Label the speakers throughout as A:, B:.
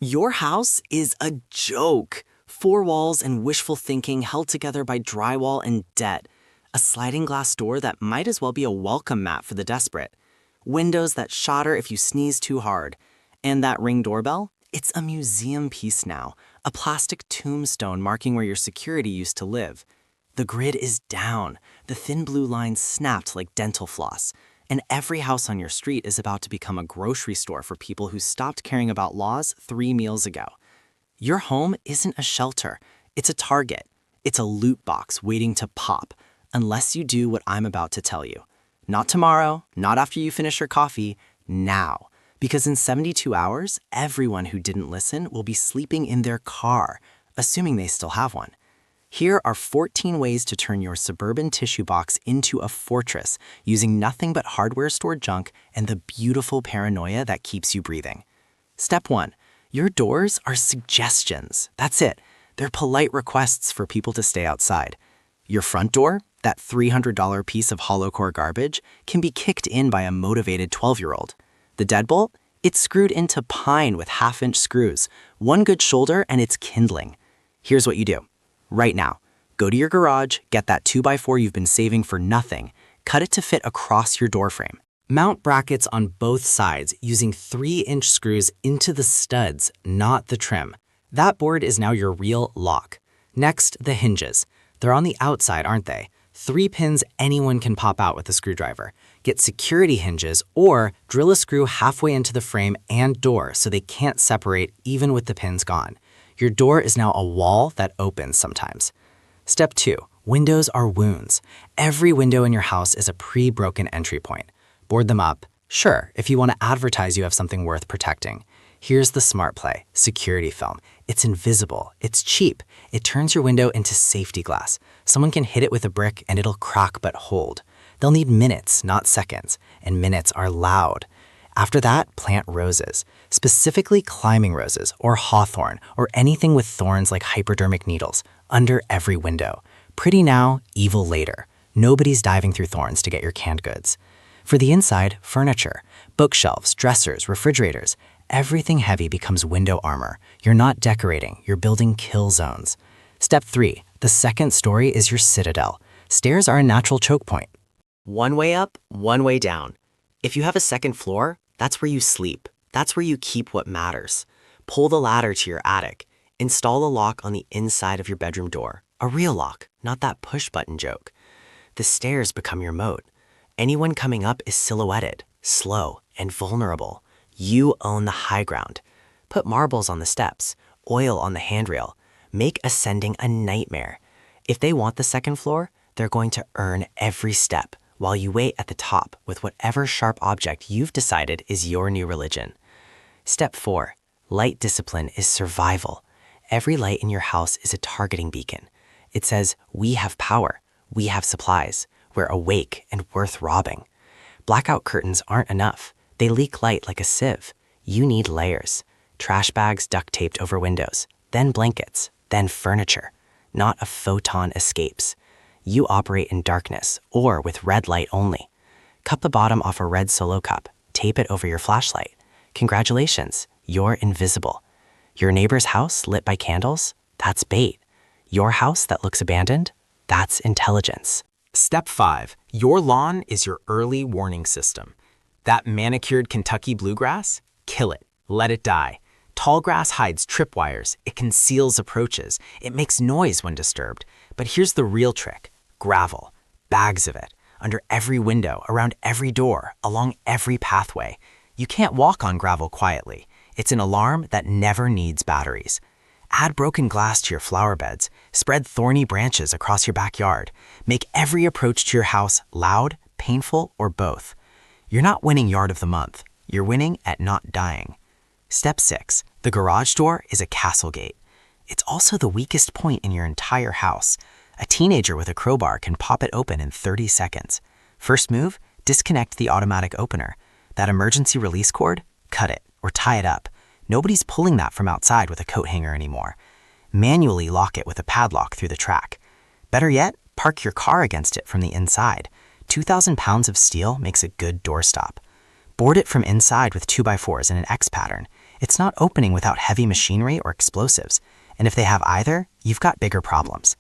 A: Your house is a joke. Four walls and wishful thinking held together by drywall and debt. A sliding glass door that might as well be a welcome mat for the desperate. Windows that shatter if you sneeze too hard. And that Ring doorbell? It's a museum piece now, a plastic tombstone marking where your security used to live. The grid is down, the thin blue line snapped like dental floss, and every house on your street is about to become a grocery store for people who stopped caring about laws 3 meals ago. Your home isn't a shelter, it's a target. It's a loot box waiting to pop, unless you do what I'm about to tell you. Not tomorrow, not after you finish your coffee, now. Because in 72 hours, everyone who didn't listen will be sleeping in their car, assuming they still have one. Here are 14 ways to turn your suburban tissue box into a fortress using nothing but hardware-stored junk and the beautiful paranoia that keeps you breathing. Step 1. Your doors are suggestions. That's it. They're polite requests for people to stay outside. Your front door, that $300 piece of hollow core garbage, can be kicked in by a motivated 12-year-old. The deadbolt? It's screwed into pine with half-inch screws. One good shoulder and it's kindling. Here's what you do. Right now, go to your garage, get that 2x4 you've been saving for nothing, cut it to fit across your doorframe. Mount brackets on both sides using 3-inch screws into the studs, not the trim. That board is now your real lock. Next, the hinges. They're on the outside, aren't they? 3 pins anyone can pop out with a screwdriver. Get security hinges or drill a screw halfway into the frame and door so they can't separate even with the pins gone. Your door is now a wall that opens sometimes. Step 2. Windows are wounds. Every window in your house is a pre-broken entry point. Board them up. Sure, if you want to advertise you have something worth protecting. Here's the smart play, security film. It's invisible, it's cheap. It turns your window into safety glass. Someone can hit it with a brick and it'll crack but hold. They'll need minutes, not seconds, and minutes are loud. After that, plant roses, specifically climbing roses or hawthorn or anything with thorns like hypodermic needles under every window. Pretty now, evil later. Nobody's diving through thorns to get your canned goods. For the inside, furniture, bookshelves, dressers, refrigerators, everything heavy becomes window armor. You're not decorating, you're building kill zones. Step 3, the second story is your citadel. Stairs are a natural choke point. One way up, one way down. If you have a second floor, that's where you sleep. That's where you keep what matters. Pull the ladder to your attic. Install a lock on the inside of your bedroom door. A real lock, not that push-button joke. The stairs become your moat. Anyone coming up is silhouetted, slow, and vulnerable. You own the high ground. Put marbles on the steps, oil on the handrail. Make ascending a nightmare. If they want the second floor, they're going to earn every step while you wait at the top with whatever sharp object you've decided is your new religion. Step 4. Light discipline is survival. Every light in your house is a targeting beacon. It says, we have power, we have supplies, we're awake and worth robbing. Blackout curtains aren't enough. They leak light like a sieve. You need layers. Trash bags duct taped over windows, then blankets, then furniture. Not a photon escapes. You operate in darkness or with red light only. Cup the bottom off a red Solo cup. Tape it over your flashlight. Congratulations, you're invisible. Your neighbor's house lit by candles? That's bait. Your house that looks abandoned? That's intelligence. Step 5. Your lawn is your early warning system. That manicured Kentucky bluegrass? Kill it. Let it die. Tall grass hides tripwires. It conceals approaches. It makes noise when disturbed. But here's the real trick. Gravel. Bags of it. Under every window, around every door, along every pathway. You can't walk on gravel quietly. It's an alarm that never needs batteries. Add broken glass to your flower beds. Spread thorny branches across your backyard. Make every approach to your house loud, painful, or both. You're not winning yard of the month. You're winning at not dying. Step 6. The garage door is a castle gate. It's also the weakest point in your entire house. A teenager with a crowbar can pop it open in 30 seconds. First move, disconnect the automatic opener. That emergency release cord, cut it or tie it up. Nobody's pulling that from outside with a coat hanger anymore. Manually lock it with a padlock through the track. Better yet, park your car against it from the inside. 2,000 pounds of steel makes a good doorstop. Board it from inside with 2x4s in an X pattern. It's not opening without heavy machinery or explosives, and if they have either, you've got bigger problems.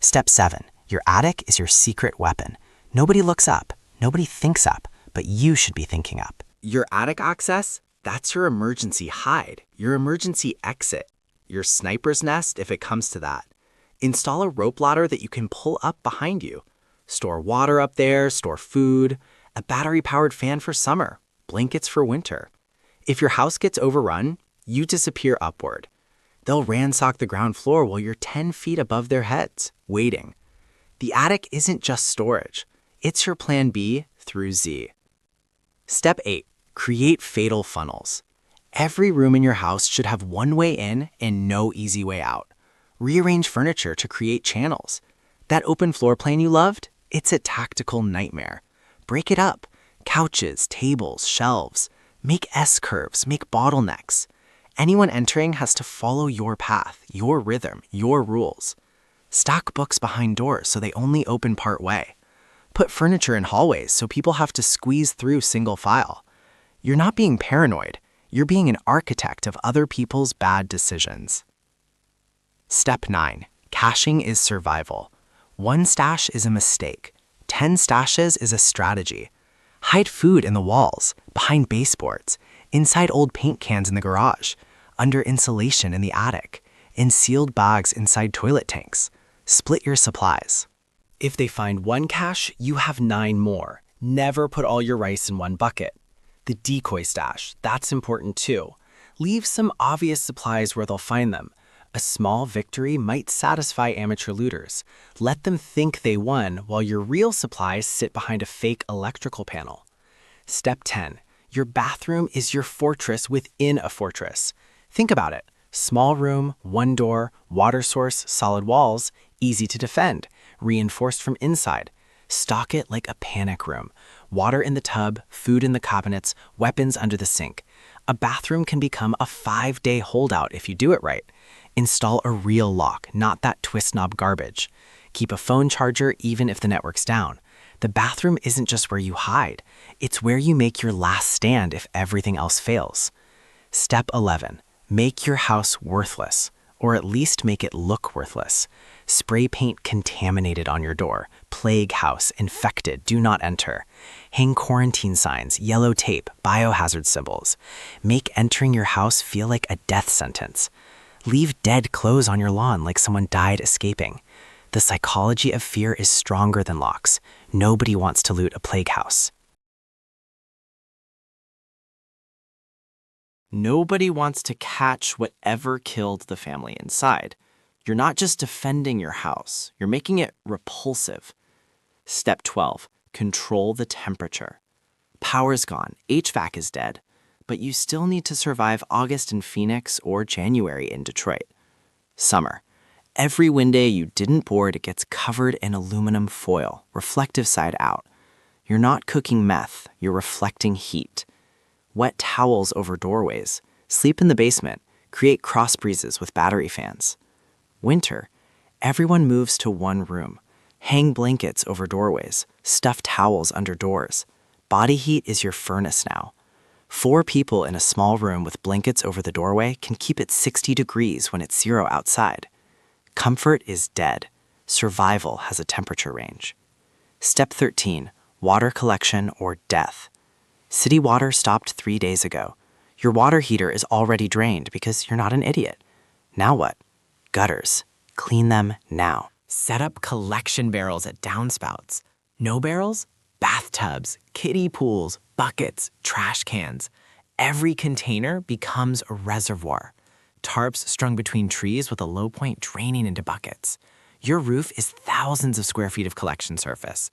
A: Step 7. Your attic is your secret weapon. Nobody looks up, nobody thinks up, but you should be thinking up. Your attic access? That's your emergency hide, your emergency exit, your sniper's nest if it comes to that. Install a rope ladder that you can pull up behind you. Store water up there, store food, a battery-powered fan for summer, blankets for winter. If your house gets overrun, you disappear upward. They'll ransack the ground floor while you're 10 feet above their heads, waiting. The attic isn't just storage. It's your plan B through Z. Step 8. Create fatal funnels. Every room in your house should have one way in and no easy way out. Rearrange furniture to create channels. That open floor plan you loved? It's a tactical nightmare. Break it up. Couches, tables, shelves. Make S-curves, make bottlenecks. Anyone entering has to follow your path, your rhythm, your rules. Stack books behind doors so they only open part way. Put furniture in hallways so people have to squeeze through single file. You're not being paranoid. You're being an architect of other people's bad decisions. Step 9. Caching is survival. 1 stash is a mistake. 10 stashes is a strategy. Hide food in the walls, behind baseboards, inside old paint cans in the garage, under insulation in the attic, in sealed bags inside toilet tanks. Split your supplies. If they find 1 cache, you have 9 more. Never put all your rice in one bucket. The decoy stash, that's important too. Leave some obvious supplies where they'll find them. A small victory might satisfy amateur looters. Let them think they won while your real supplies sit behind a fake electrical panel. Step 10. Your bathroom is your fortress within a fortress. Think about it. Small room, 1 door, water source, solid walls, easy to defend, reinforced from inside. Stock it like a panic room. Water in the tub, food in the cabinets, weapons under the sink. A bathroom can become a 5-day holdout if you do it right. Install a real lock, not that twist knob garbage. Keep a phone charger even if the network's down. The bathroom isn't just where you hide. It's where you make your last stand if everything else fails. Step 11. Make your house worthless, or at least make it look worthless. Spray paint contaminated on your door. Plague house, infected, do not enter. Hang quarantine signs, yellow tape, biohazard symbols. Make entering your house feel like a death sentence. Leave dead clothes on your lawn like someone died escaping. The psychology of fear is stronger than locks. Nobody wants to loot a plague house. Nobody wants to catch whatever killed the family inside. You're not just defending your house, you're making it repulsive. Step 12. Control the temperature. Power's gone, HVAC is dead, but you still need to survive August in Phoenix or January in Detroit. Summer. Every window you didn't board gets covered in aluminum foil, reflective side out. You're not cooking meth, you're reflecting heat. Wet towels over doorways. Sleep in the basement. Create cross breezes with battery fans. Winter. Everyone moves to one room. Hang blankets over doorways. Stuff towels under doors. Body heat is your furnace now. 4 people in a small room with blankets over the doorway can keep it 60 degrees when it's 0 outside. Comfort is dead. Survival has a temperature range. Step 13. Water collection or death. City water stopped 3 days ago. Your water heater is already drained because you're not an idiot. Now what? Gutters. Clean them now. Set up collection barrels at downspouts. No barrels? Bathtubs, kiddie pools, buckets, trash cans. Every container becomes a reservoir. Tarps strung between trees with a low point draining into buckets. Your roof is thousands of square feet of collection surface.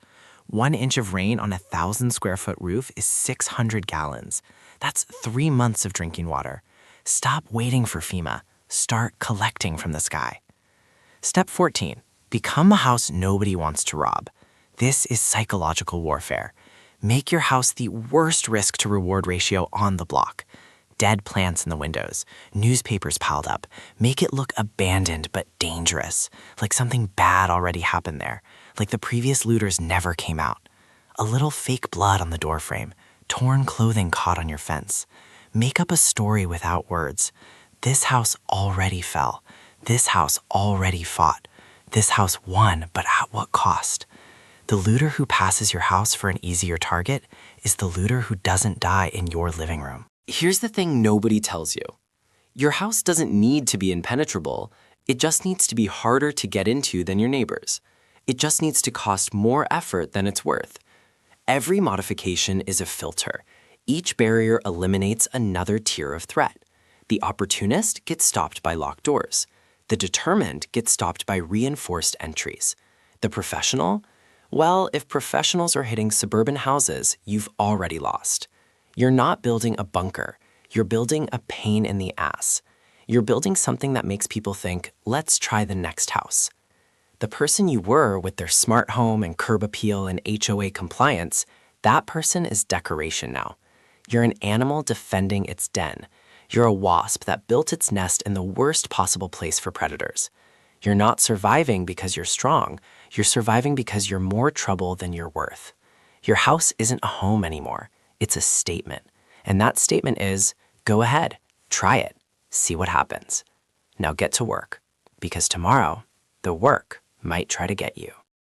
A: 1 inch of rain on a 1,000 square foot roof is 600 gallons. That's 3 months of drinking water. Stop waiting for FEMA. Start collecting from the sky. Step 14. Become a house nobody wants to rob. This is psychological warfare. Make your house the worst risk to reward ratio on the block. Dead plants in the windows, newspapers piled up. Make it look abandoned but dangerous, like something bad already happened there, like the previous looters never came out. A little fake blood on the doorframe, torn clothing caught on your fence. Make up a story without words. This house already fell. This house already fought. This house won, but at what cost? The looter who passes your house for an easier target is the looter who doesn't die in your living room. Here's the thing nobody tells you. Your house doesn't need to be impenetrable. It just needs to be harder to get into than your neighbor's. It just needs to cost more effort than it's worth. Every modification is a filter. Each barrier eliminates another tier of threat. The opportunist gets stopped by locked doors. The determined gets stopped by reinforced entries. The professional? Well, if professionals are hitting suburban houses, you've already lost. You're not building a bunker. You're building a pain in the ass. You're building something that makes people think, let's try the next house. The person you were with their smart home and curb appeal and HOA compliance, that person is decoration now. You're an animal defending its den. You're a wasp that built its nest in the worst possible place for predators. You're not surviving because you're strong. You're surviving because you're more trouble than you're worth. Your house isn't a home anymore. It's a statement. And that statement is, go ahead, try it, see what happens. Now get to work, because tomorrow, the work might try to get you.